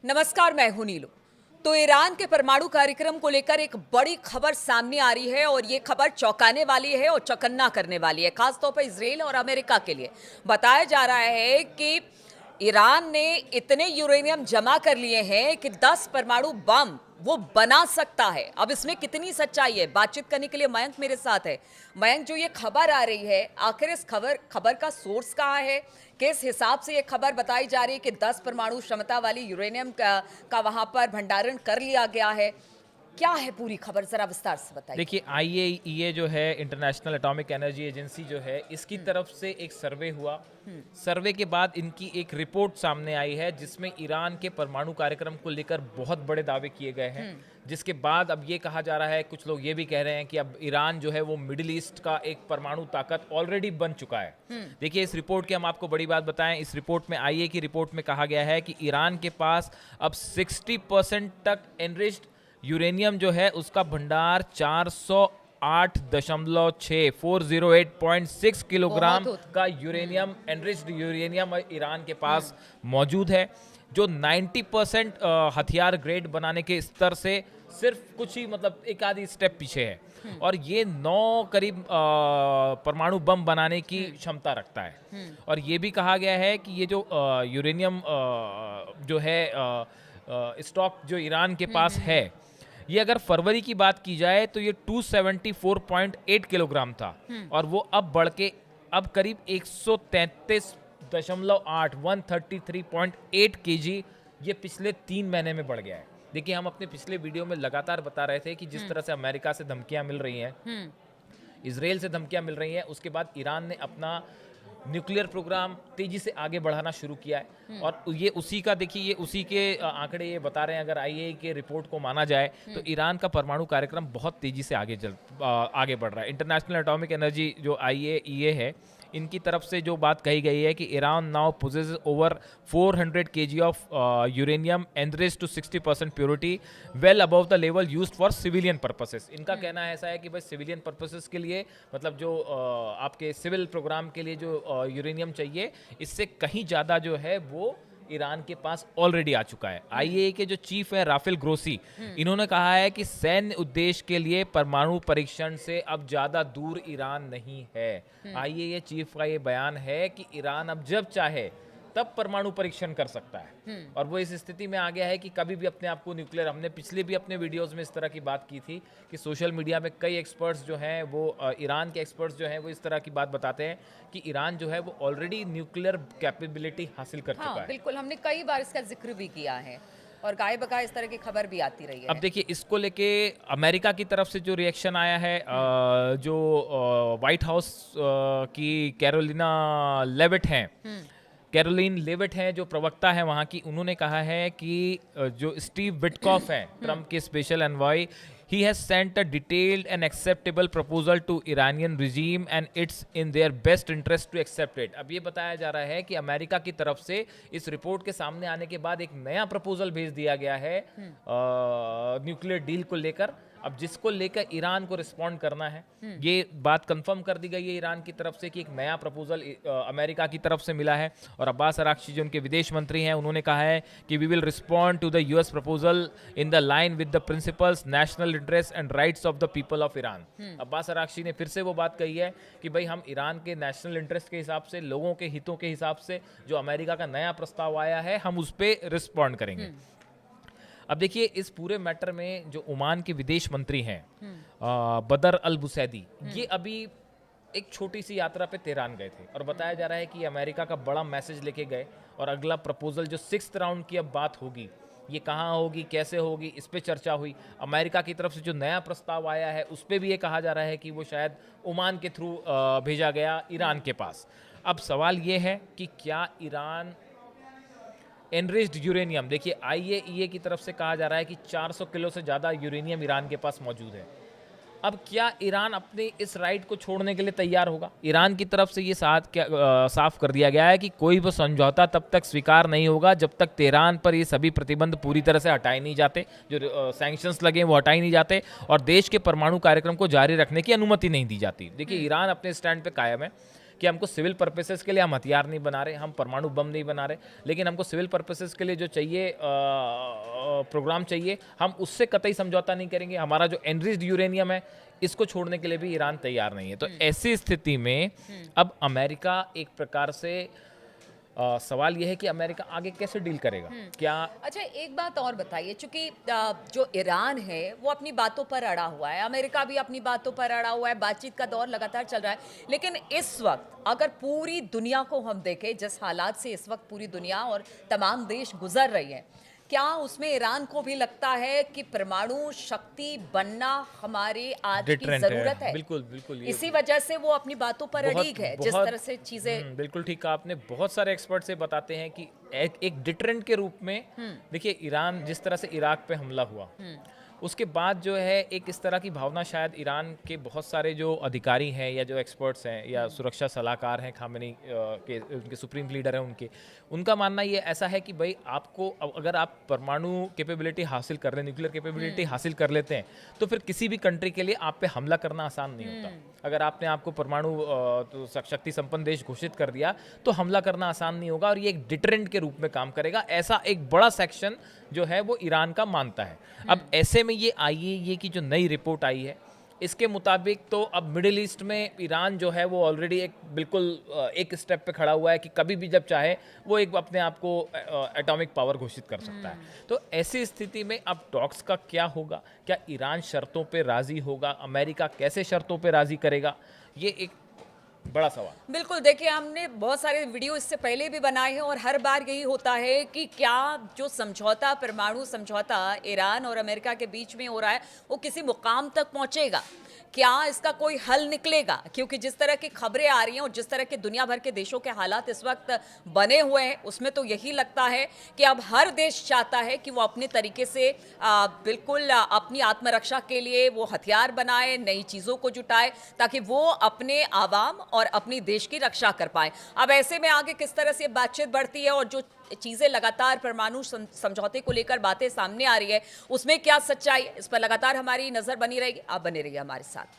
नमस्कार, मैं हूं नीलू। तो ईरान के परमाणु कार्यक्रम को लेकर एक बड़ी खबर सामने आ रही है और ये खबर चौंकाने वाली है और चौकन्ना करने वाली है, खासतौर पर इजराइल और अमेरिका के लिए। बताया जा रहा है कि ईरान ने इतने यूरेनियम जमा कर लिए हैं कि 10 परमाणु बम वो बना सकता है। अब इसमें कितनी सच्चाई है, बातचीत करने के लिए मयंक मेरे साथ है। मयंक, जो ये खबर आ रही है, आखिर इस खबर का सोर्स कहाँ है? किस हिसाब से ये खबर बताई जा रही है कि 10 परमाणु क्षमता वाली यूरेनियम का वहां पर भंडारण कर लिया गया है? क्या है पूरी खबर, जरा विस्तार से बताइए। देखिए, IAEA जो है, इंटरनेशनल एटॉमिक एनर्जी एजेंसी जो है, इसकी तरफ से एक सर्वे हुआ। सर्वे के बाद इनकी एक रिपोर्ट सामने आई है जिसमें ईरान के परमाणु कार्यक्रम को लेकर बहुत बड़े दावे किए गए हैं। जिसके बाद अब ये कहा जा रहा है, कुछ लोग ये भी कह रहे हैं कि अब ईरान जो है वो मिडिल ईस्ट का एक परमाणु ताकत ऑलरेडी बन चुका है। देखिए, इस रिपोर्ट की हम आपको बड़ी बात बताएं। इस रिपोर्ट में, IAEA की रिपोर्ट में कहा गया है कि ईरान के पास अब 60% तक एनरिच्ड यूरेनियम जो है उसका भंडार 408.6 किलोग्राम का यूरेनियम, एनरिच्ड यूरेनियम ईरान के पास मौजूद है, जो 90% हथियार ग्रेड बनाने के स्तर से सिर्फ कुछ ही, मतलब एक आधी स्टेप पीछे है। और ये 9 करीब परमाणु बम बनाने की क्षमता रखता है। और ये भी कहा गया है कि ये जो यूरेनियम जो है स्टॉक जो ईरान के पास है, ये अगर फरवरी की बात की जाए तो ये 274.8 किलोग्राम था और वो अब बढ़ के अब करीब 133.8 133.8 केजी ये पिछले 3 महीने में बढ़ गया है। देखिए, हम अपने पिछले वीडियो में लगातार बता रहे थे कि जिस तरह से अमेरिका से धमकियां मिल रही हैं, इजराइल से धमकियां मिल रही हैं, उसके बाद ईरान ने अपना न्यूक्लियर प्रोग्राम तेजी से आगे बढ़ाना शुरू किया है। और ये उसी का, देखिए, ये उसी के आंकड़े ये बता रहे हैं। अगर IAEA के रिपोर्ट को माना जाए तो ईरान का परमाणु कार्यक्रम बहुत तेजी से आगे बढ़ रहा है। इंटरनेशनल एटॉमिक एनर्जी जो IAEA है, इनकी तरफ से जो बात कही गई है कि Iran now possesses over 400 kg of uranium enriched to 60% purity, well above the level used for civilian purposes. इनका कहना ऐसा है कि भाई सिविलियन पर्पसेस के लिए, मतलब जो आपके सिविल प्रोग्राम के लिए जो यूरेनियम चाहिए, इससे कहीं ज़्यादा जो है वो ईरान के पास ऑलरेडी आ चुका है। IAEA के जो चीफ है राफेल ग्रोसी, इन्होंने कहा है कि सैन्य उद्देश्य के लिए परमाणु परीक्षण से अब ज्यादा दूर ईरान नहीं है। IAEA चीफ का ये बयान है कि ईरान अब जब चाहे तब परमाणु परीक्षण कर सकता है। और वो इस स्थिति में आ गया है कि कभी भी अपने आप को न्यूक्लियर, हमने पिछले भी अपने वीडियोस में इस तरह की बात की थी कि सोशल मीडिया में कई एक्सपर्ट्स जो हैं वो ईरान के एक्सपर्ट्स जो हैं वो इस तरह की बात बताते हैं कि ईरान जो है वो ऑलरेडी न्यूक्लियर कैपेबिलिटी हासिल कर चुका है। बिल्कुल, हमने कई बार इसका जिक्र भी किया है और गाय बगाए इस तरह की खबर भी आती रही है। अब देखिए, इसको लेके अमेरिका की तरफ से जो रिएक्शन आया है, जो व्हाइट हाउस की कैरोलिन लेविट हैं, जो प्रवक्ता है वहाँ की, उन्होंने कहा है कि जो स्टीव विटकॉफ हैं, ट्रम्प के special envoy, he has sent a detailed and acceptable proposal to Iranian regime and it's in their best interest to accept it। अब ये बताया जा रहा है कि अमेरिका की तरफ से इस रिपोर्ट के सामने आने के बाद एक नया प्रपोजल भेज दिया गया है न्यूक्लियर डील को लेकर। अब जिसको लेकर ईरान को रिस्पॉन्ड करना है, ये बात कंफर्म कर दी गई है ईरान की तरफ से कि एक नया प्रपोजल अमेरिका की तरफ से मिला है। और अब्बास अराक्ची जो उनके विदेश मंत्री हैं, उन्होंने कहा है कि we will respond to the US proposal in the line with the principles, national interest and rights of the people of Iran. Abbas Araghchi ने फिर से वो बात कही है कि भाई हम ईरान के नेशनल इंटरेस्ट के हिसाब से, लोगों के हितों के हिसाब से जो अमेरिका का नया प्रस्ताव आया है, हम उस पर रिस्पॉन्ड करेंगे। अब देखिए, इस पूरे मैटर में जो ओमान के विदेश मंत्री हैं बदर अल बुसैदी, ये अभी एक छोटी सी यात्रा पे तेहरान गए थे और बताया जा रहा है कि अमेरिका का बड़ा मैसेज लेके गए और अगला प्रपोजल जो 6th राउंड की अब बात होगी, ये कहाँ होगी, कैसे होगी, इस पे चर्चा हुई। अमेरिका की तरफ से जो नया प्रस्ताव आया है उस पर भी ये कहा जा रहा है कि वो शायद ओमान के थ्रू भेजा गया ईरान के पास। अब सवाल ये है कि क्या ईरान एनरिच्ड यूरेनियम, देखिए IAEA की तरफ से कहा जा रहा है कि 400 किलो से ज़्यादा यूरेनियम ईरान के पास मौजूद है। अब क्या ईरान अपने इस राइट को छोड़ने के लिए तैयार होगा? ईरान की तरफ से ये साफ कर दिया गया है कि कोई भी समझौता तब तक स्वीकार नहीं होगा जब तक तेहरान पर ये सभी प्रतिबंध पूरी तरह से हटाए नहीं जाते, जो सैंक्शंस लगे वो हटाए नहीं जाते और देश के परमाणु कार्यक्रम को जारी रखने की अनुमति नहीं दी जाती। देखिए, ईरान अपने स्टैंड पे कायम है कि हमको सिविल पर्पसेस के लिए हम हथियार नहीं बना रहे, हम परमाणु बम नहीं बना रहे, लेकिन हमको सिविल पर्पसेस के लिए जो चाहिए प्रोग्राम चाहिए, हम उससे कतई समझौता नहीं करेंगे। हमारा जो एनरिच्ड यूरेनियम है, इसको छोड़ने के लिए भी ईरान तैयार नहीं है। तो ऐसी स्थिति में अब अमेरिका एक प्रकार से सवाल यह है कि अमेरिका आगे कैसे डील करेगा। क्या अच्छा, एक बात और बताइए, चूंकि जो ईरान है वो अपनी बातों पर अड़ा हुआ है, अमेरिका भी अपनी बातों पर अड़ा हुआ है, बातचीत का दौर लगातार चल रहा है, लेकिन इस वक्त अगर पूरी दुनिया को हम देखें, जिस हालात से इस वक्त पूरी दुनिया और तमाम देश गुजर रही हैं, क्या उसमें ईरान को भी लगता है कि परमाणु शक्ति बनना हमारे आज की डिटरेंट जरूरत है? बिल्कुल बिल्कुल। इसी वजह से वो अपनी बातों पर अड़ीग है, जिस तरह से चीजें। बिल्कुल ठीक कहा आपने। बहुत सारे एक्सपर्ट से बताते हैं कि एक डिटरेंट के रूप में देखिए, ईरान जिस तरह से इराक पे हमला हुआ, उसके बाद जो है एक इस तरह की भावना शायद ईरान के बहुत सारे जो अधिकारी हैं या जो एक्सपर्ट्स हैं या सुरक्षा सलाहकार हैं, खामेनी के उनके सुप्रीम लीडर हैं, उनका मानना ये ऐसा है कि भाई आपको अगर आप परमाणु कैपेबिलिटी हासिल कर रहे हैं, न्यूक्लियर कैपेबिलिटी हासिल कर लेते हैं, तो फिर किसी भी कंट्री के लिए आप पे हमला करना आसान नहीं होता। अगर आपने आपको परमाणु तो शक्ति संपन्न देश घोषित कर दिया, तो हमला करना आसान नहीं होगा और ये एक डिटरेंट के रूप में काम करेगा। ऐसा एक बड़ा सेक्शन जो है वो ईरान का मानता है। अब ऐसे में ये IAEA की जो नई रिपोर्ट आई है, इसके मुताबिक तो अब मिडिल ईस्ट में ईरान जो है वो ऑलरेडी एक बिल्कुल एक स्टेप पे खड़ा हुआ है कि कभी भी जब चाहे वो एक अपने आप को एटॉमिक पावर घोषित कर सकता है। तो ऐसी स्थिति में अब टॉक्स का क्या होगा? क्या ईरान शर्तों पे राजी होगा? अमेरिका कैसे शर्तों पे राजी करेगा? ये एक बड़ा सवाल। बिल्कुल, देखिए हमने बहुत सारे वीडियो इससे पहले भी बनाए हैं और हर बार यही होता है कि क्या जो समझौता, परमाणु समझौता ईरान और अमेरिका के बीच में हो रहा है, वो किसी मुकाम तक पहुंचेगा? क्या इसका कोई हल निकलेगा? क्योंकि जिस तरह की खबरें आ रही हैं और जिस तरह के दुनिया भर के देशों के हालात इस वक्त बने हुए हैं, उसमें तो यही लगता है कि अब हर देश चाहता है कि वो अपने तरीके से बिल्कुल अपनी आत्मरक्षा के लिए वो हथियार बनाए, नई चीज़ों को जुटाए, ताकि वो अपने आवाम और अपनी देश की रक्षा कर पाए। अब ऐसे में आगे किस तरह से बातचीत बढ़ती है और जो चीज़ें लगातार परमाणु समझौते को लेकर बातें सामने आ रही है, उसमें क्या सच्चाई है, इस पर लगातार हमारी नज़र बनी रहेगी। आप बने रहिए हमारे साथ।